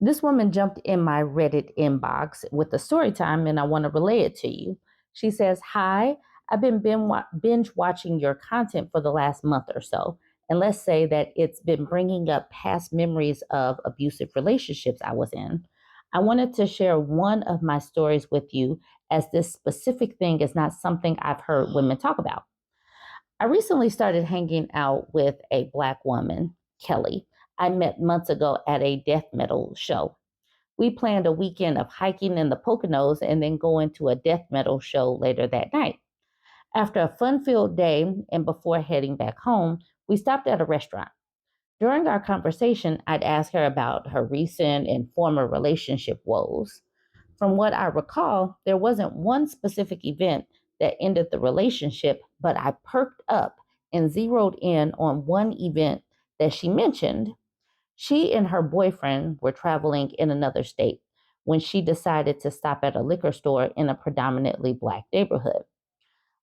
This woman jumped in my Reddit inbox with a story time, and I want to relay it to you. She says, "Hi, I've been binge watching your content for the last month or so. And let's say that it's been bringing up past memories of abusive relationships I was in. I wanted to share one of my stories with you, as this specific thing is not something I've heard women talk about. I recently started hanging out with a Black woman, Kelly. I met months ago at a death metal show. We planned a weekend of hiking in the Poconos and then going to a death metal show later that night. After a fun filled day and before heading back home, we stopped at a restaurant. During our conversation, I'd asked her about her recent and former relationship woes. From what I recall, there wasn't one specific event that ended the relationship, but I perked up and zeroed in on one event that she mentioned. She and her boyfriend were traveling in another state when she decided to stop at a liquor store in a predominantly Black neighborhood.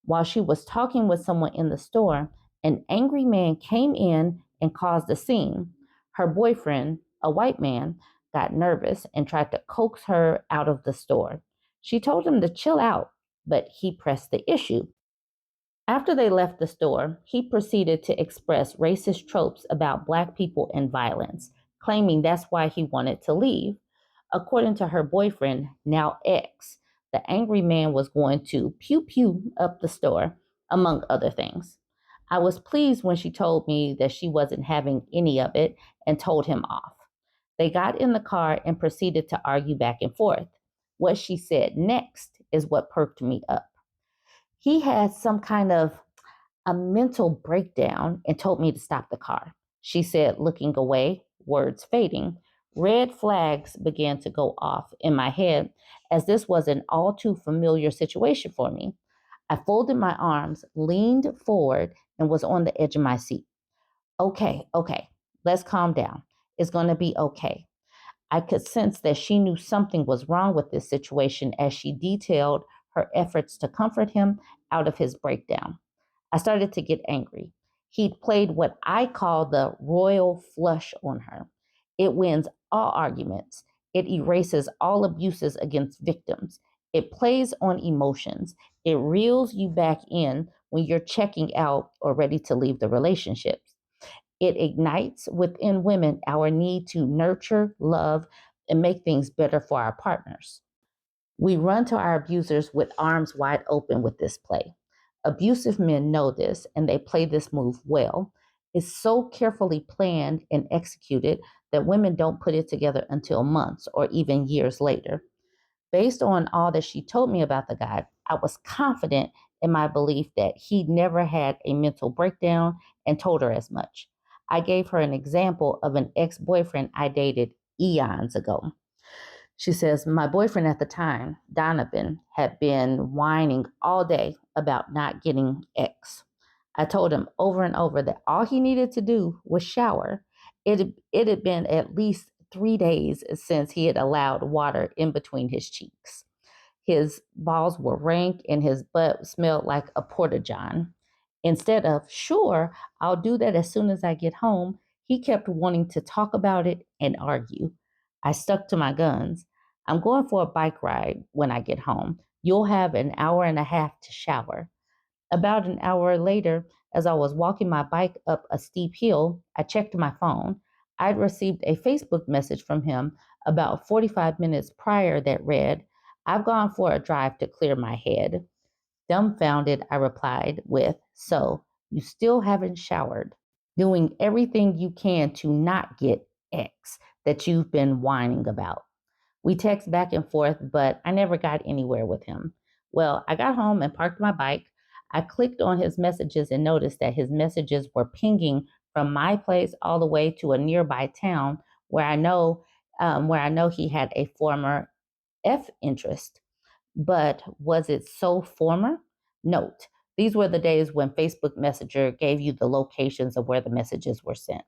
While she was talking with someone in the store, an angry man came in and caused a scene. Her boyfriend, a white man, got nervous and tried to coax her out of the store. She told him to chill out, but he pressed the issue. After they left the store, he proceeded to express racist tropes about Black people and violence, claiming that's why he wanted to leave. According to her boyfriend, now ex, the angry man was going to pew pew up the store, among other things. I was pleased when she told me that she wasn't having any of it and told him off. They got in the car and proceeded to argue back and forth. What she said next is what perked me up. He had some kind of a mental breakdown and told me to stop the car. She said, looking away, words fading. Red flags began to go off in my head, as this was an all too familiar situation for me. I folded my arms, leaned forward, and was on the edge of my seat. Okay, okay, let's calm down. It's going to be okay. I could sense that she knew something was wrong with this situation as she detailed her efforts to comfort him out of his breakdown. I started to get angry. He'd played what I call the royal flush on her. It wins all arguments. It erases all abuses against victims. It plays on emotions. It reels you back in when you're checking out or ready to leave the relationship. It ignites within women our need to nurture, love, and make things better for our partners. We run to our abusers with arms wide open with this play. Abusive men know this and they play this move well. It's so carefully planned and executed that women don't put it together until months or even years later. Based on all that she told me about the guy, I was confident in my belief that he never had a mental breakdown and told her as much. I gave her an example of an ex boyfriend I dated eons ago. She says, my boyfriend at the time, Donovan, had been whining all day about not getting X. I told him over and over that all he needed to do was shower. It had been at least 3 days since he had allowed water in between his cheeks. His balls were rank and his butt smelled like a porta john. Instead of, sure, I'll do that as soon as I get home, he kept wanting to talk about it and argue. I stuck to my guns. I'm going for a bike ride when I get home. You'll have an hour and a half to shower. About an hour later, as I was walking my bike up a steep hill, I checked my phone. I'd received a Facebook message from him about 45 minutes prior that read, I've gone for a drive to clear my head. Dumbfounded, I replied with, so you still haven't showered, doing everything you can to not get X that you've been whining about. We text back and forth, but I never got anywhere with him. Well, I got home and parked my bike. I clicked on his messages and noticed that his messages were pinging from my place all the way to a nearby town where I know he had a former F interest. But was it so former? Note, these were the days when Facebook Messenger gave you the locations of where the messages were sent.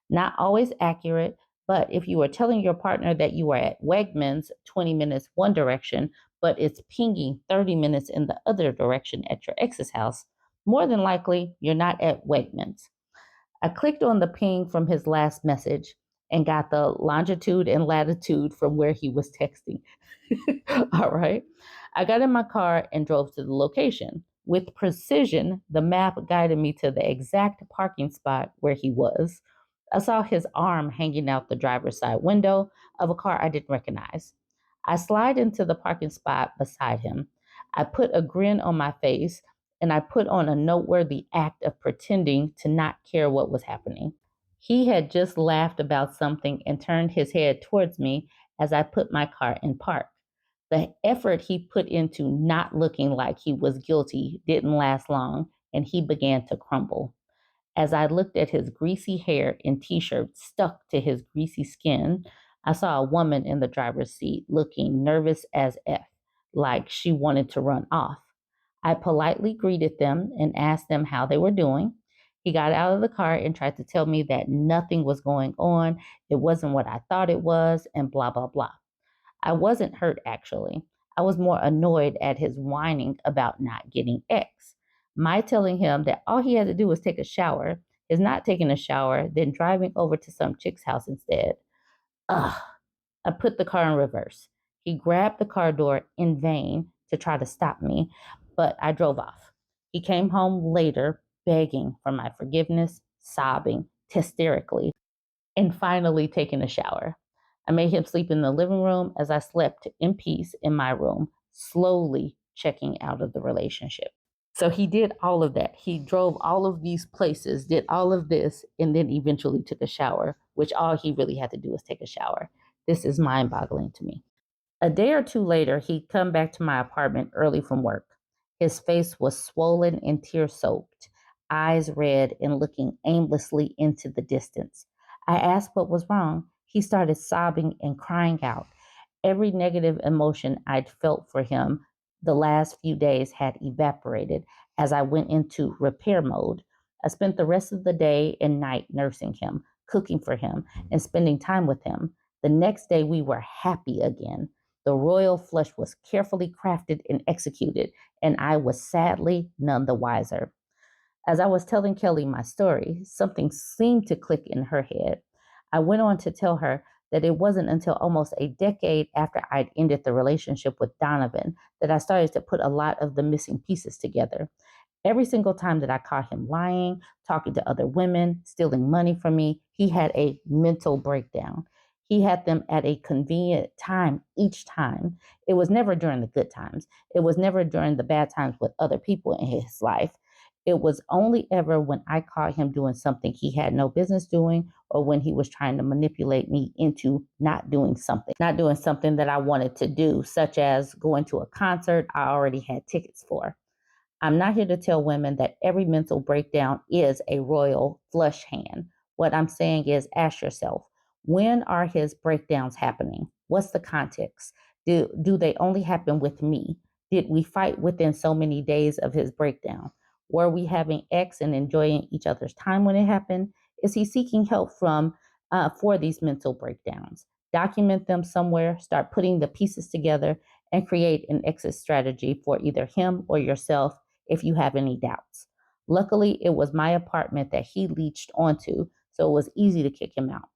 Not always accurate, but if you are telling your partner that you are at Wegmans 20 minutes one direction, but it's pinging 30 minutes in the other direction at your ex's house, more than likely you're not at Wegmans. I clicked on the ping from his last message, and got the longitude and latitude from where he was texting. All right. I got in my car and drove to the location. With precision, the map guided me to the exact parking spot where he was. I saw his arm hanging out the driver's side window of a car I didn't recognize. I slid into the parking spot beside him. I put a grin on my face and I put on a noteworthy act of pretending to not care what was happening. He had just laughed about something and turned his head towards me as I put my car in park. The effort he put into not looking like he was guilty didn't last long, and he began to crumble. As I looked at his greasy hair and t shirt stuck to his greasy skin, I saw a woman in the driver's seat looking nervous as F, like she wanted to run off. I politely greeted them and asked them how they were doing. He got out of the car and tried to tell me that nothing was going on, it wasn't what I thought it was, and blah, blah, blah. I wasn't hurt, actually. I was more annoyed at his whining about not getting X. My telling him that all he had to do was take a shower, his not taking a shower, then driving over to some chick's house instead. Ugh. I put the car in reverse. He grabbed the car door in vain to try to stop me, but I drove off. He came home later, begging for my forgiveness, sobbing hysterically, and finally taking a shower. I made him sleep in the living room as I slept in peace in my room, slowly checking out of the relationship. So he did all of that. He drove all of these places, did all of this, and then eventually took a shower, which all he really had to do was take a shower. This is mind boggling to me. A day or two later, he'd come back to my apartment early from work. His face was swollen and tear soaked, eyes red and looking aimlessly into the distance. I asked what was wrong. He started sobbing and crying out. Every negative emotion I'd felt for him the last few days had evaporated as I went into repair mode. I spent the rest of the day and night nursing him, cooking for him, and spending time with him. The next day, we were happy again. The royal flush was carefully crafted and executed, and I was sadly none the wiser. As I was telling Kelly my story, something seemed to click in her head. I went on to tell her that it wasn't until almost a decade after I'd ended the relationship with Donovan that I started to put a lot of the missing pieces together. Every single time that I caught him lying, talking to other women, stealing money from me, he had a mental breakdown. He had them at a convenient time each time. It was never during the good times. It was never during the bad times with other people in his life. It was only ever when I caught him doing something he had no business doing, or when he was trying to manipulate me into not doing something that I wanted to do, such as going to a concert I already had tickets for. I'm not here to tell women that every mental breakdown is a royal flush hand. What I'm saying is ask yourself, when are his breakdowns happening? What's the context? Do they only happen with me? Did we fight within so many days of his breakdown? Were we having X and enjoying each other's time when it happened? Is he seeking help for these mental breakdowns? Document them somewhere, start putting the pieces together, and create an exit strategy for either him or yourself if you have any doubts. Luckily, it was my apartment that he leached onto, so it was easy to kick him out.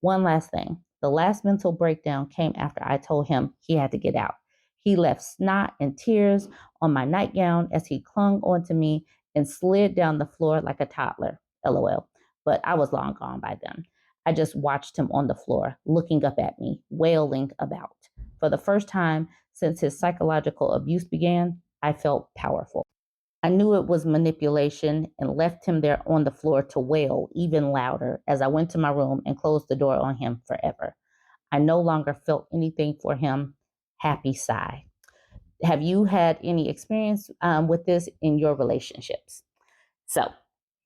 One last thing. The last mental breakdown came after I told him he had to get out. He left snot and tears on my nightgown as he clung onto me and slid down the floor like a toddler. LOL. But I was long gone by then. I just watched him on the floor, looking up at me, wailing about. For the first time since his psychological abuse began, I felt powerful. I knew it was manipulation and left him there on the floor to wail even louder as I went to my room and closed the door on him forever. I no longer felt anything for him. Happy sigh. Have you had any experience with this in your relationships? So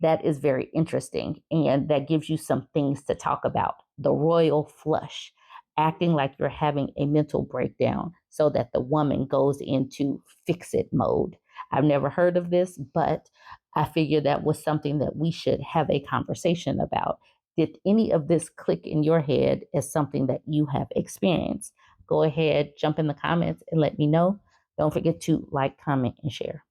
that is very interesting. And that gives you some things to talk about. The royal flush, acting like you're having a mental breakdown so that the woman goes into fix it mode. I've never heard of this, but I figure that was something that we should have a conversation about. Did any of this click in your head as something that you have experienced? Go ahead, jump in the comments and let me know. Don't forget to like, comment, and share.